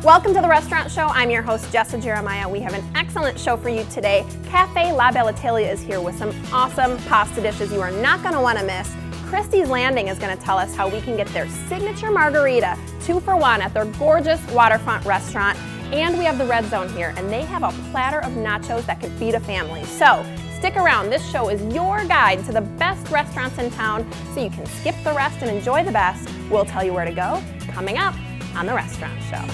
Welcome to the Restaurant Show. I'm your host, Jessa Jeremiah. We have an excellent show for you today. Cafe La Bella Italia is here with some awesome pasta dishes you are not going to want to miss. Christie's Landing is going to tell us how we can get their signature margarita 2 for 1 at their gorgeous waterfront restaurant. And we have the Red Zone here, and they have a platter of nachos that could feed a family. So stick around. This show is your guide to the best restaurants in town so you can skip the rest and enjoy the best. We'll tell you where to go coming up on the Restaurant Show.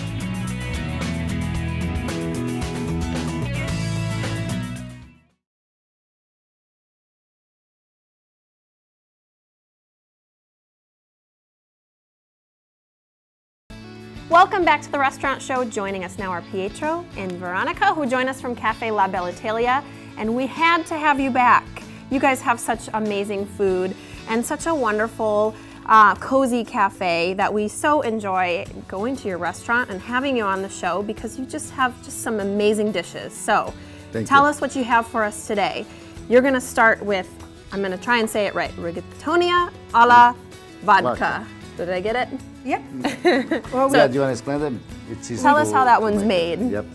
Welcome back to the Restaurant Show. Joining us now are Pietro and Veronica, who join us from Cafe La Bella Italia, and we had to have you back. You guys have such amazing food and such a wonderful, cozy cafe that we so enjoy going to your restaurant and having you on the show because you just have some amazing dishes. So tell us what you have for us today. You're going to start with, I'm going to try and say it right, rigatoni alla vodka. Did I get it? Yep. Well, do you want to explain them? Tell us how that one's made. Yep.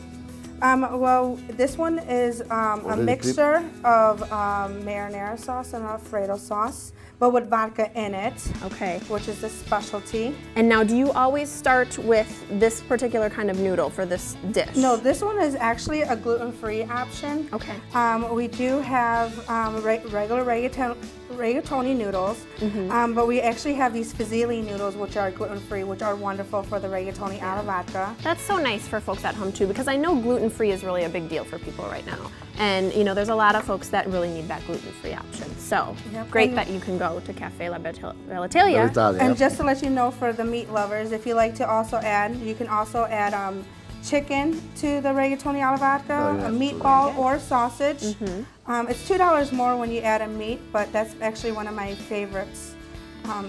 Well, this one is a mixture of marinara sauce and Alfredo sauce, but with vodka in it. Okay. Which is the specialty. And now, do you always start with this particular kind of noodle for this dish? No, this one is actually a gluten-free option. Okay. We do have regular rigatoni noodles, but we actually have these fusilli noodles, which are gluten-free, which are wonderful for the rigatoni alla vodka. That's so nice for folks at home too, because I know gluten-free is really a big deal for people right now. And you know, there's a lot of folks that really need that gluten-free option. So great that you can go to Cafe La Bella Italia. And just to let you know, for the meat lovers, if you like to also add, you can also add chicken to the rigatoni alla vodka, a meatball or sausage. It's $2 more when you add a meat, but that's actually one of my favorites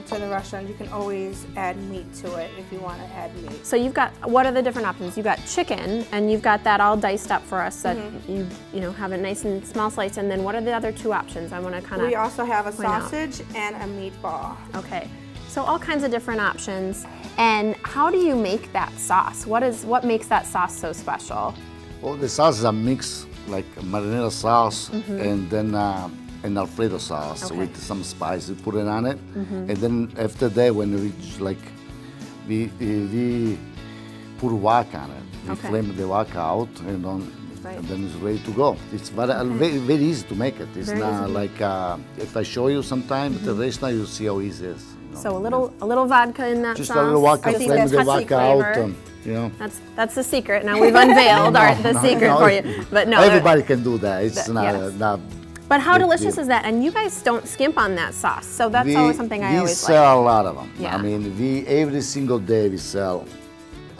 to the restaurant. You can always add meat to it if you want to add meat. So you've got, what are the different options? You've got chicken, and you've got that all diced up for us that you know, have a nice and small slice, and then what are the other 2 options? I want to kind of We also have a sausage and a meatball. Okay, so all kinds of different options. And how do you make that sauce? What makes that sauce so special? Well, the sauce is a mix, like marinara sauce and then an Alfredo sauce with some spice. We put it on it, and then after that, when we we put wok on it. We flame the wok out, and then it's ready to go. It's very easy to make it. It's not like if I show you sometime at the restaurant, you'll see how easy it is. So a little vodka in that just sauce. Just a little vodka, flame the vodka out, you know. That's the secret. Now we've unveiled the secret for you. But no, everybody can do that. It's not. But how delicious is that? And you guys don't skimp on that sauce, so that's always something I always like. We sell a lot of them. Yeah. I mean, every single day we sell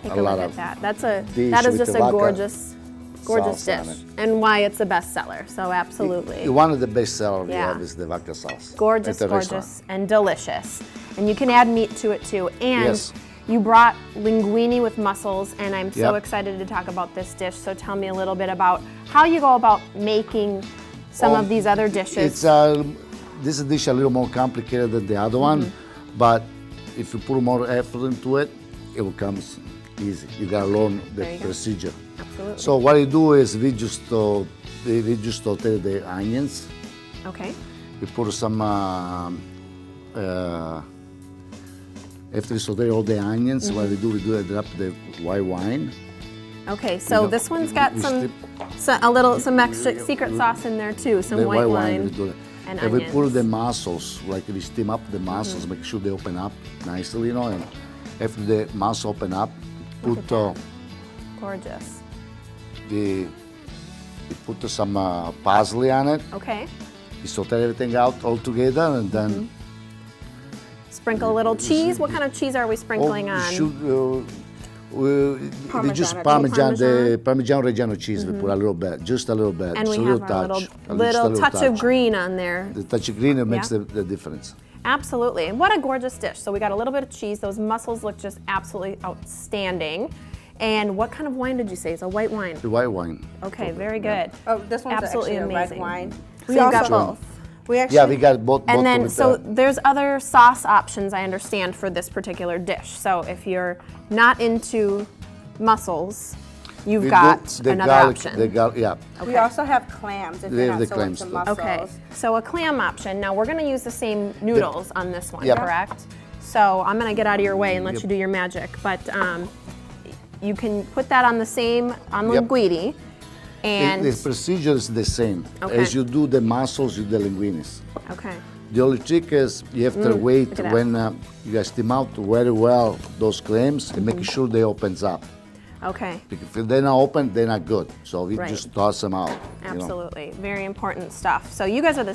Take a lot look of at that. That is just a gorgeous dish, and why it's a bestseller. So absolutely. One of the best sellers we have is the vodka sauce. Gorgeous, and delicious. And you can add meat to it too. And you brought linguine with mussels, and I'm so excited to talk about this dish. So tell me a little bit about how you go about making some of these other dishes. This dish a little more complicated than the other one, but if you put more effort into it, it will come easy. You gotta learn the procedure. Absolutely. So what you do is we just saute the onions. Okay. We put some after we saute all the onions, what we do I drop the white wine. Okay, so this one's got some extra secret sauce in there too, some white wine and onions. And we put the mussels, like we steam up the mussels, make sure they open up nicely, you know. And after the mussels open up, put gorgeous. We put some parsley on it. Okay. We saute everything out all together, and then sprinkle a little cheese. What kind of cheese are we sprinkling on? We just the Parmesan Reggiano cheese. We put a little bit, just a little bit. And we have a little touch of green on there. The touch of green makes the difference. Absolutely. And what a gorgeous dish. So we got a little bit of cheese. Those mussels look just absolutely outstanding. And what kind of wine did you say? It's a white wine. The white wine. Okay, very good. Oh, this one's absolutely actually amazing. A red wine. We got both. We got both. And then, so there's other sauce options, I understand, for this particular dish. So if you're not into mussels, you've We got do the another garlic, option. The garlic, yeah. We also have clams if We you're have not the so clams into too. mussels. Okay, so a clam option. Now we're gonna use the same noodles on this one, Yep. correct? So I'm gonna get out of your way and let Yep. you do your magic, but you can put that on the same, on Yep. linguine, and, The procedure is the same. Okay. As you do the mussels, you do the linguines. okay, The only trick is you have to wait look at that. when you steam out very well those clams and make sure they opens up. okay. Because if they're not open, they're not good. So we Right. just toss them out. you know. Absolutely, very important stuff. So you guys are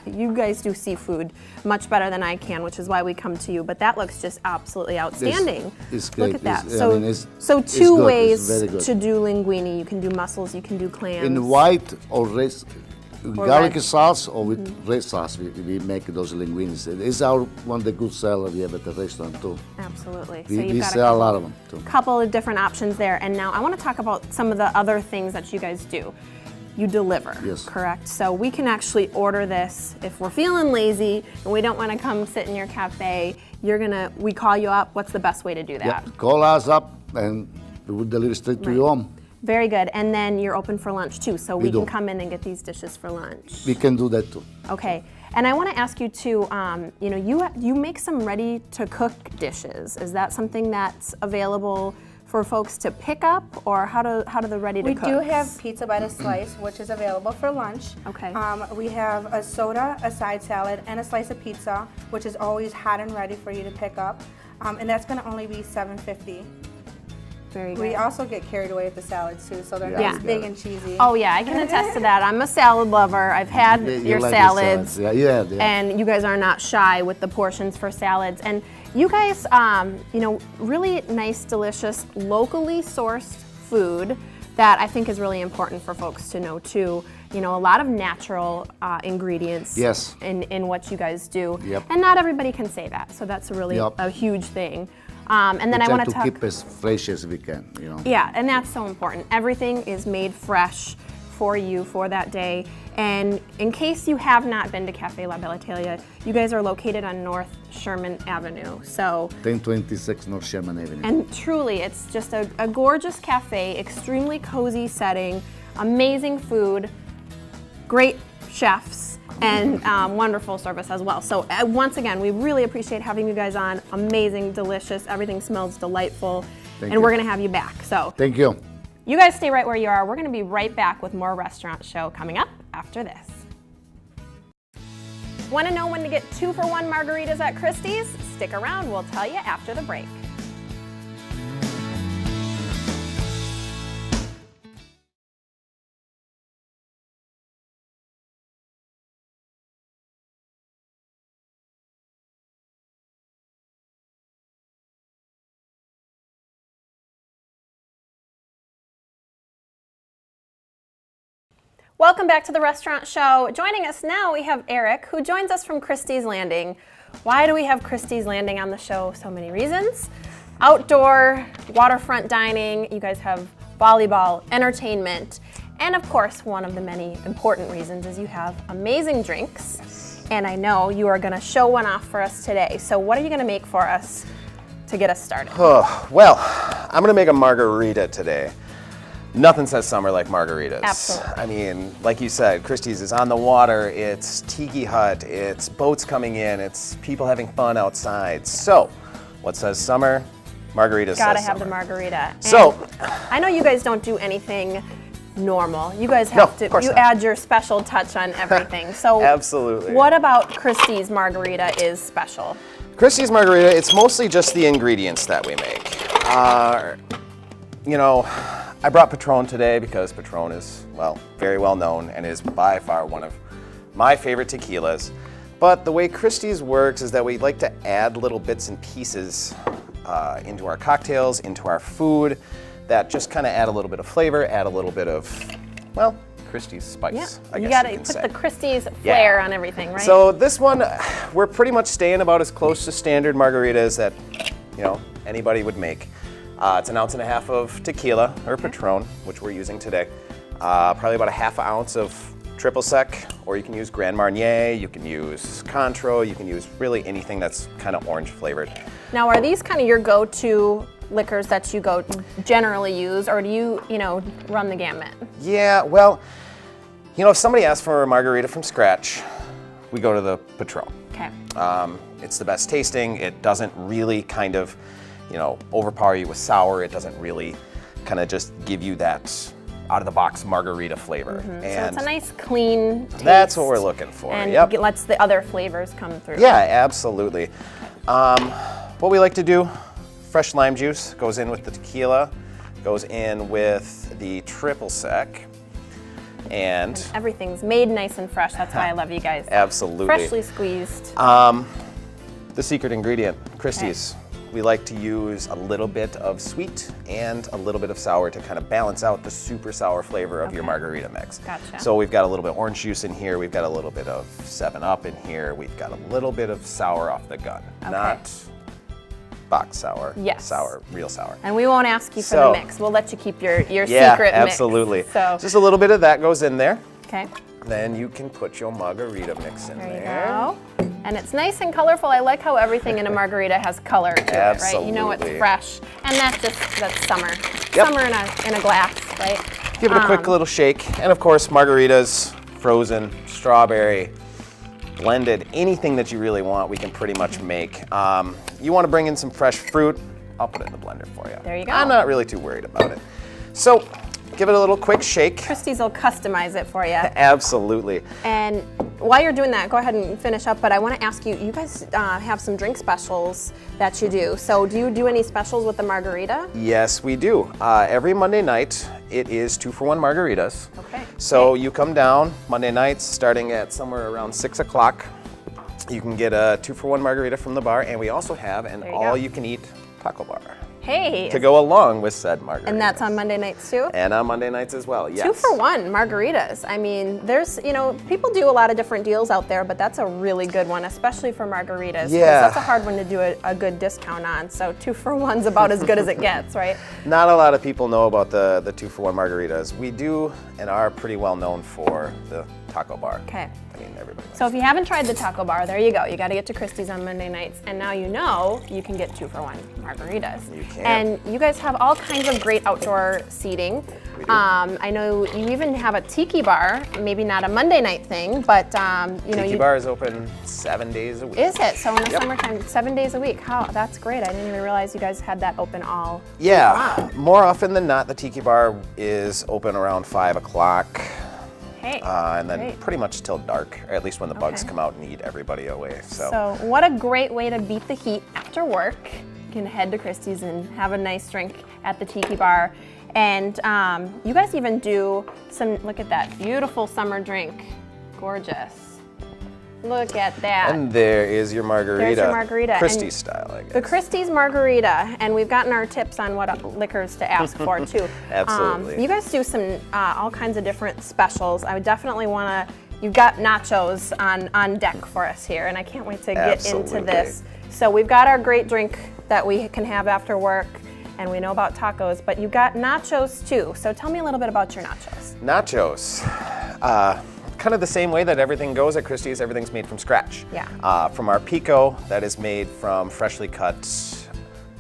you guys do seafood much better than I can, which is why we come to you. But that looks just absolutely outstanding. it's Look great. at that. It's- I So, mean, it's- so it's two good. ways It's very good. to do linguine. You can do mussels. You can do clams. In white or red, garlic red. sauce or with red sauce, we make those linguines. It's our one of the good seller we have at the restaurant too. Absolutely. We, so you've we got sell a lot of them too. couple of different options there. And now I want to talk about some of the other things that you guys do. You deliver, Yes. correct? So we can actually order this if we're feeling lazy and we don't want to come sit in your cafe. We call you up. What's the best way to do that? Yeah, call us up and we will deliver straight to Right. your home. Very good. And then you're open for lunch too, so we We can do. come in and get these dishes for lunch. We can do that too. Okay. And I want to ask you too. You make some ready-to-cook dishes. Is that something that's available for folks to pick up, or how do the We ready-to-cook? do have pizza by the slice, which is available for lunch. Okay. We have a soda, a side salad, and a slice of pizza, which is always hot and ready for you to pick up. And that's going to only be $7.50. Very good. We also get carried away with the salads too, so they're not Yeah. as big and cheesy. Oh yeah, I can attest to that. I'm a salad lover. I've had You your like the salads. Yeah. And you guys are not shy with the portions for salads. And you guys, really nice, delicious, locally sourced food that I think is really important for folks to know too. A lot of natural ingredients Yes. in what you guys do. Yep. And not everybody can say that, so that's really Yep. a huge thing. And then We I try want to talk. keep as fresh as we can. Yeah, and that's so important. Everything is made fresh for you for that day. And in case you have not been to Cafe La Bella Italia, you guys are located on North Sherman Avenue. So, 1026 North Sherman Avenue. and truly, it's just a gorgeous cafe, extremely cozy setting, amazing food, great chefs, and wonderful service as well. So once again, we really appreciate having you guys on. Amazing, delicious, everything smells delightful. Thank and you. we're gonna have you back. So Thank you. you guys stay right where you are. We're gonna be right back with more Restaurant Show coming up after this. Wanna know when to get 2-for-1 margaritas at Christie's? Stick around, we'll tell you after the break. Welcome back to the Restaurant Show. Joining us now, we have Eric, who joins us from Christie's Landing. Why do we have Christie's Landing on the show? So many reasons. Outdoor, waterfront dining, you guys have volleyball, entertainment, and of course, one of the many important reasons is you have amazing drinks. And I know you are gonna show one off for us today. So what are you gonna make for us to get us started? Well, I'm gonna make a margarita today. Nothing says summer like margaritas. Absolutely. I mean, like you said, Christie's is on the water, it's tiki hut, it's boats coming in, it's people having fun outside. So, what says summer? Margaritas Gotta says have the summer. margarita. So- And I know you guys don't do anything normal. You guys No, have of to, course you not. add your special touch on everything. So Absolutely. what about Christie's margarita is special? Christie's margarita, it's mostly just the ingredients that we make. I brought Patron today because Patron is, well, very well known and is by far one of my favorite tequilas. But the way Christie's works is that we like to add little bits and pieces into our cocktails, into our food, that just kind of add a little bit of flavor, add a little bit of, well, Christie's spice, Yeah, I you guess gotta you can put say. the Christie's flair on everything, right? So this one, we're pretty much staying about as close to standard margaritas that, anybody would make. It's 1.5 ounces of tequila, or Patron, which we're using today. Probably about a 1/2 ounce of triple sec, or you can use Grand Marnier, you can use Cointreau, you can use really anything that's kind of orange flavored. Now, are these kind of your go-to liquors that you generally use, or do you run the gamut? Yeah, well, if somebody asks for a margarita from scratch, we go to the Patron. Okay. It's the best tasting. It doesn't really kind of, overpower you with sour. It doesn't really kind of just give you that out-of-the-box margarita flavor. So And it's a nice, clean taste. that's what we're looking for. And Yep. it lets the other flavors come through. Yeah, absolutely. What we like to do, fresh lime juice goes in with the tequila, goes in with the triple sec, and Everything's made nice and fresh. That's why I love you guys. absolutely. Freshly squeezed. The secret ingredient, Christie's. We like to use a little bit of sweet and a little bit of sour to kind of balance out the super sour flavor of your margarita mix. Gotcha. So we've got a little bit of orange juice in here, we've got a little bit of 7-Up in here, we've got a little bit of sour off the gun. Not box sour, Yes. sour, real sour. And we won't ask you for So- the mix. We'll let you keep your Yeah, secret mix. absolutely. So, Just a little bit of that goes in there. okay. Then you can put your margarita mix in There you there. go. And it's nice and colorful. I like how everything in a margarita has color to it, right? You know it's Absolutely. fresh. And that's summer. Yep. Summer in a glass, right? Give it a quick little shake. And of course, margaritas, frozen, strawberry, blended, anything that you really want, we can pretty much make. You want to bring in some fresh fruit, I'll put it in the blender for you. There you go. I'm not really too worried about it. So, give it a little quick shake. Christie's will customize it for you. Absolutely. And while you're doing that, go ahead and finish up. But I want to ask you, you guys have some drink specials that you do. So do you do any specials with the margarita? Yes, we do. Every Monday night, it is 2-for-1 margaritas. Okay. So you come down Monday nights, starting at somewhere around 6 o'clock. You can get a 2-for-1 margarita from the bar, and we also have an There you go. all-you-can-eat taco bar Hey. to go along with said margarita. And that's on Monday nights too? And on Monday nights as well. Yes. 2-for-1 margaritas. I mean, there's, people do a lot of different deals out there, but that's a really good one, especially for margaritas. 'cause Yeah. That's a hard one to do a good discount on. So 2-for-1's about as good as it gets, right? Not a lot of people know about the 2-for-1 margaritas. We do and are pretty well known for the taco bar. Okay. I mean, everybody knows. So if you haven't tried the taco bar, there you go. You got to get to Christie's on Monday nights, and now you know you can get 2-for-1 margaritas. You can. And you guys have all kinds of great outdoor seating. We do. I know you even have a tiki bar. Maybe not a Monday night thing, but Tiki bar is open 7 days a week. Is it? So in the Yep. summertime, 7 days a week. How? That's great. I didn't even realize you guys had that open all. Yeah, Wow. more often than not, the Tiki Bar is open around 5 o'clock, Hey. and then great. pretty much till dark, or at least when the bugs Okay. come out and eat everybody away. So what a great way to beat the heat after work. You can head to Christie's and have a nice drink at the Tiki Bar. And you guys even do look at that, beautiful summer drink. Gorgeous. Look at that. And there is your margarita. There's your margarita. Christie And style, I guess. The Christie's margarita, and we've gotten our tips on what liquors to ask for too. Absolutely. You guys do some all kinds of different specials. I would definitely want to. You've got nachos on deck for us here, and I can't wait to get into Absolutely. this. So we've got our great drink that we can have after work, and we know about tacos, but you've got nachos too. So tell me a little bit about your nachos. Nachos. Kind of the same way that everything goes at Christie's, everything's made from scratch. Yeah. From our pico, that is made from freshly cut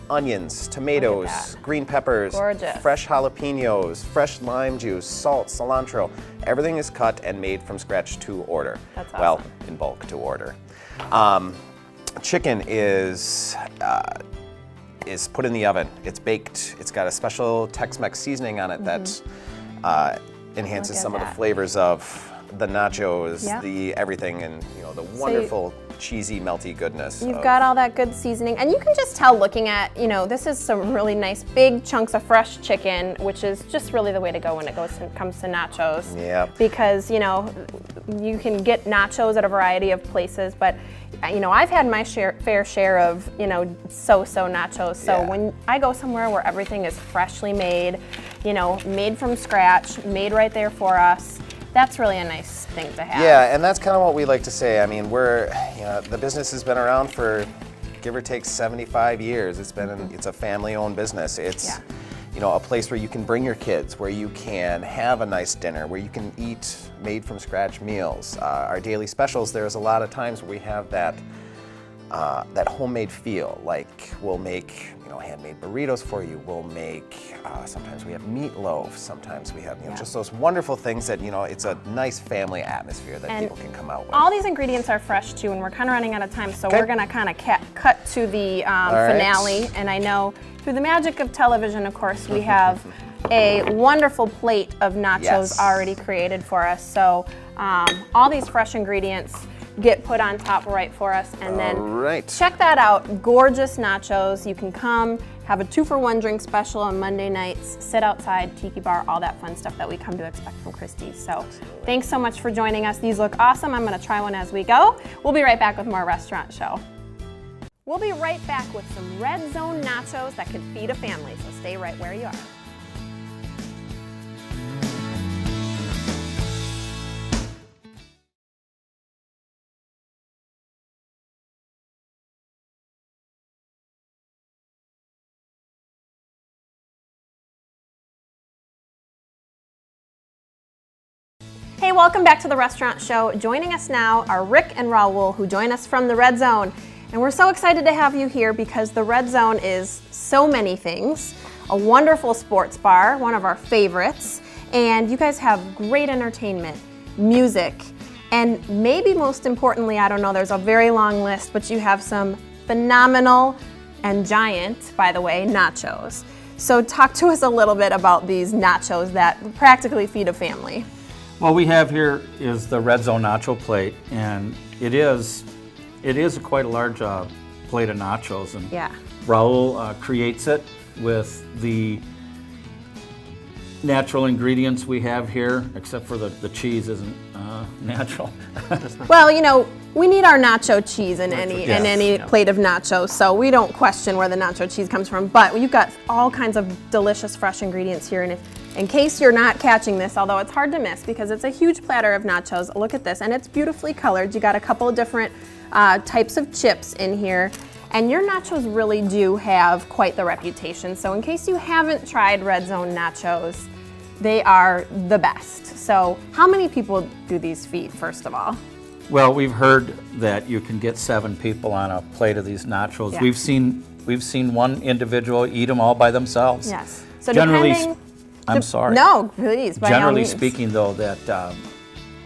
onions, tomatoes, that. green peppers, Gorgeous. fresh jalapenos, fresh lime juice, salt, cilantro. Everything is cut and made from scratch to order. That's Well, awesome. in bulk to order. Chicken is put in the oven. It's baked. It's got a special Tex-Mex seasoning on it that enhances Look at some of the that. flavors of the nachos, Yep. the everything, and the wonderful cheesy, melty goodness. You've of- got all that good seasoning, and you can just tell looking at, this is some really nice big chunks of fresh chicken, which is just really the way to go when it comes to nachos. Yep. Because, you can get nachos at a variety of places, but, I've had my fair share of, so-so nachos. So Yeah. when I go somewhere where everything is freshly made, made from scratch, made right there for us, that's really a nice thing to have. Yeah, and that's kind of what we like to say. I mean, the business has been around for give or take 75 years. It's a family-owned business. It's a place where you can bring your kids, where you can have a nice dinner, where you can eat made from scratch meals. Our daily specials, there's a lot of times where we have that that homemade feel. Like we'll make, you know, handmade burritos for you. We'll make, sometimes we have meatloaf. Sometimes we have, you know, just those wonderful things that, you know, it's a nice family atmosphere that people can come out with. All these ingredients are fresh too, and we're kind of running out of time, so Okay. we're gonna kind of cut to the finale. And I know through the magic of television, of course, we have a wonderful plate of nachos Yes. already created for us. So all these fresh ingredients get put on top right for us, and then Alright. check that out. Gorgeous nachos. You can come have a 2-for-1 drink special on Monday nights, sit outside, tiki bar, all that fun stuff that we come to expect from Christie's. So thanks so much for joining us. These look awesome. I'm gonna try one as we go. We'll be right back with more Restaurant Show. We'll be right back with some Red Zone nachos that could feed a family, so stay right where you are. Hey, welcome back to the Restaurant Show. Joining us now are Rick and Raul, who join us from the Red Zone. And we're so excited to have you here because the Red Zone is so many things. A wonderful sports bar, one of our favorites, and you guys have great entertainment, music, and maybe most importantly, I don't know, there's a very long list, but you have some phenomenal and giant, by the way, nachos. So talk to us a little bit about these nachos that practically feed a family. What we have here is the Red Zone Nacho Plate, and it is quite a large plate of nachos. And Yeah. Raul creates it with the natural ingredients we have here, except for the cheese isn't natural. Well, you know, we need our nacho cheese in any Yes. plate of nachos, so we don't question where the nacho cheese comes from. But you've got all kinds of delicious fresh ingredients here, and if in case you're not catching this, although it's hard to miss because it's a huge platter of nachos, look at this, and it's beautifully colored. You got a couple of different types of chips in here, and your nachos really do have quite the reputation. So in case you haven't tried Red Zone nachos, they are the best. So how many people do these feed, first of all? Well, we've heard that you can get 7 people on a plate of these nachos. Yeah. We've seen one individual eat them all by themselves. Yes. So Generally, depending, I'm sorry. No, please. By all Generally means. speaking, though, that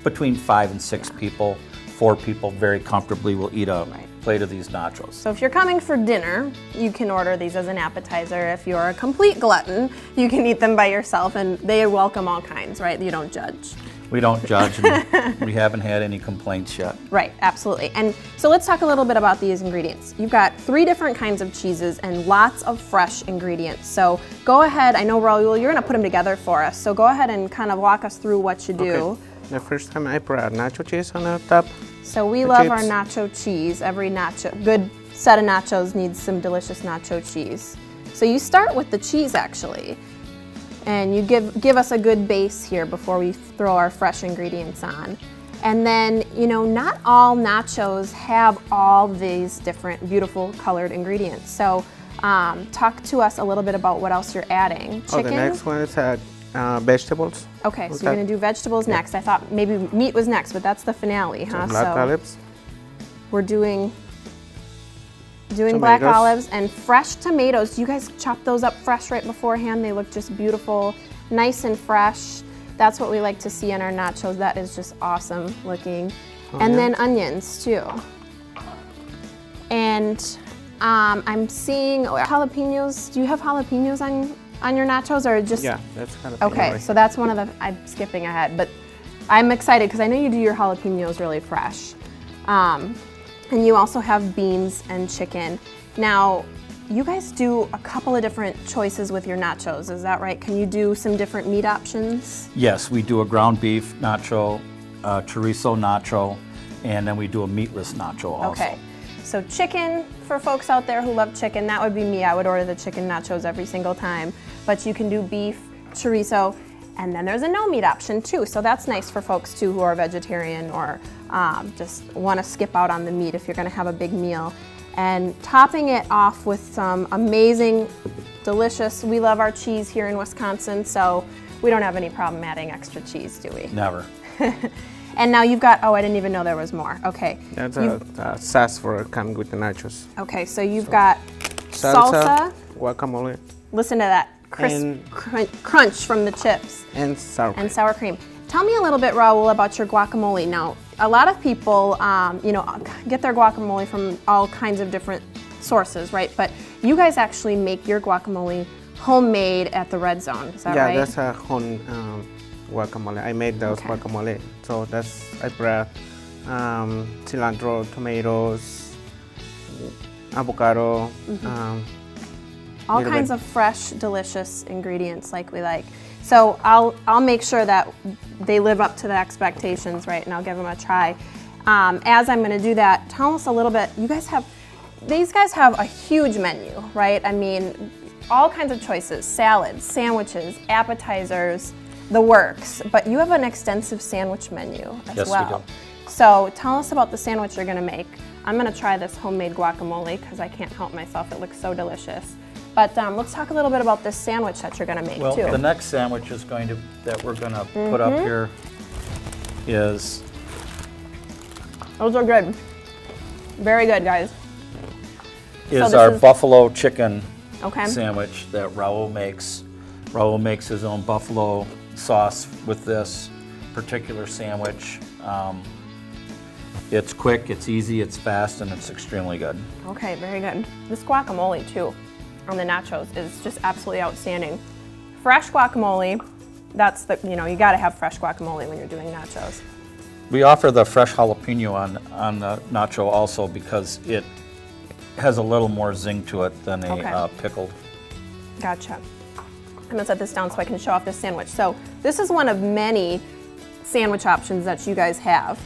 between 5 and 6 people, 4 people very comfortably will eat a plate of these nachos. So if you're coming for dinner, you can order these as an appetizer. If you're a complete glutton, you can eat them by yourself, and they welcome all kinds, right? You don't judge. We don't judge, and we haven't had any complaints yet. Right, absolutely. And so let's talk a little bit about these ingredients. You've got 3 different kinds of cheeses and lots of fresh ingredients. So go ahead, I know Raul, you're gonna put them together for us. So go ahead and kind of walk us through what you do. Okay. The first time I put nacho cheese on the top. So we The love our chips. nacho cheese. Every good set of nachos needs some delicious nacho cheese. So you start with the cheese actually. And you give us a good base here before we throw our fresh ingredients on. And then, you know, not all nachos have all these different beautiful colored ingredients. So talk to us a little bit about what else you're adding. Oh, the next one is vegetables. Okay, so you're gonna do vegetables next. I thought maybe meat was next, but that's the finale, huh? Black olives. We're doing black Tomatoes. olives and fresh tomatoes. Do you guys chop those up fresh right beforehand? They look just beautiful, nice and fresh. That's what we like to see in our nachos. That is just awesome looking. And then onions too. And I'm seeing jalapenos. Do you have jalapenos on your nachos or just? Yeah, that's kind of Okay, so that's one of the, I'm skipping ahead, but I'm excited because I know you do your jalapenos really fresh. And you also have beans and chicken. Now, you guys do a couple of different choices with your nachos, is that right? Can you do some different meat options? Yes, we do a ground beef nacho, chorizo nacho, and then we do a meatless nacho also. Okay, so chicken, for folks out there who love chicken, that would be me. I would order the chicken nachos every single time. But you can do beef, chorizo, and then there's a no meat option too. So that's nice for folks too who are vegetarian or just want to skip out on the meat if you're going to have a big meal. And topping it off with some amazing, delicious, we love our cheese here in Wisconsin, so we don't have any problem adding extra cheese, do we? Never. And now you've got, oh, I didn't even know there was more. Okay. That's You've- a sauce for coming with the nachos. Okay, so you've got salsa. Guacamole, Listen to that crisp And- crunch from the chips and sour cream. and sour cream. Tell me a little bit, Raul, about your guacamole. Now, a lot of people, get their guacamole from all kinds of different sources, right? But you guys actually make your guacamole homemade at the Red Zone. Is that Yeah, right? that's a home guacamole. I made those Okay. guacamole. So I brought cilantro, tomatoes, avocado. All little kinds bit. of fresh, delicious ingredients like we like. So I'll make sure that they live up to the expectations, right? And I'll give them a try. As I'm going to do that, tell us a little bit. These guys have a huge menu, right? I mean, all kinds of choices: salads, sandwiches, appetizers, the works. But you have an extensive sandwich menu as Yes, we well. do. So tell us about the sandwich you're going to make. I'm going to try this homemade guacamole because I can't help myself. It looks so delicious. But let's talk a little bit about this sandwich that you're going to make Well, too. the next sandwich that we're going to put up here is Those are good. Very good, guys. this our is- buffalo chicken Okay. sandwich that Raul makes. Raul makes his own buffalo sauce with this particular sandwich. It's quick, it's easy, it's fast, and it's extremely good. Okay, very good. This guacamole too, on the nachos, is just absolutely outstanding. Fresh guacamole. That's you got to have fresh guacamole when you're doing nachos. We offer the fresh jalapeno on the nacho also because it has a little more zing to it than a Okay. pickled. Gotcha. I'm gonna set this down so I can show off this sandwich. So this is one of many sandwich options that you guys have.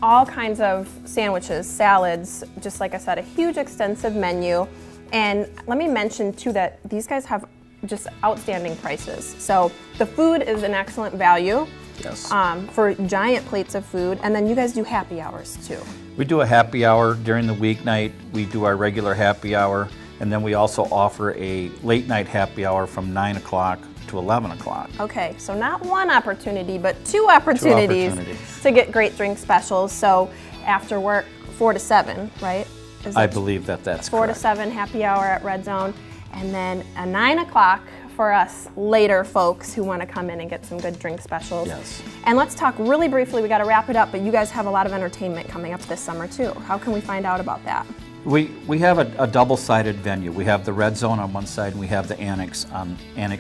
All kinds of sandwiches, salads, just like I said, a huge extensive menu. And let me mention too that these guys have just outstanding prices. So the food is an excellent value Yes. for giant plates of food. And then you guys do happy hours too. We do a happy hour during the weeknight. We do our regular happy hour, and then we also offer a late night happy hour from 9 o'clock to 11 o'clock. Okay, so not one opportunity, but two opportunities to get great drink specials. So after work, 4 to 7, right? Is I it believe that's 4 to correct. 7 happy hour at Red Zone, and then a 9 o'clock for us later folks who want to come in and get some good drink specials. Yes. And let's talk really briefly, we got to wrap it up, but you guys have a lot of entertainment coming up this summer too. How can we find out about that? We have a double-sided venue. We have the Red Zone on one side, and we have the Annex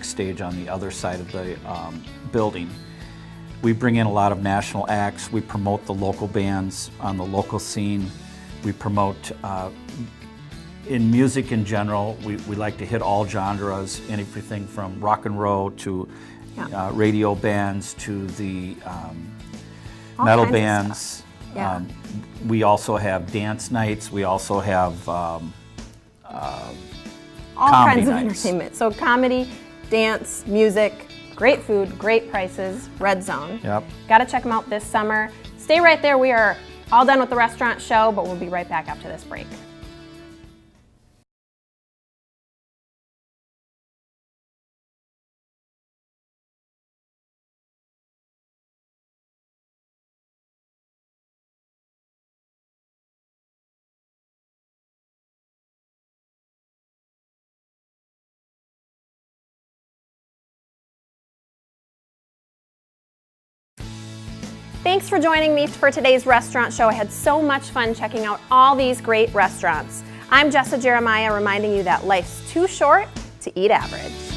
stage on the other side of the building. We bring in a lot of national acts. We promote the local bands on the local scene. We promote, in music in general, we like to hit all genres, anything from rock and roll to radio bands to the All metal kinds of bands. stuff. Yeah. We also have dance nights. We also have All comedy kinds of nights. entertainment. So comedy, dance, music, great food, great prices, Red Zone. Yep. Got to check them out this summer. Stay right there. We are all done with the restaurant show, but we'll be right back after this break. Thanks for joining me for today's restaurant show. I had so much fun checking out all these great restaurants. I'm Jessa Jeremiah, reminding you that life's too short to eat average.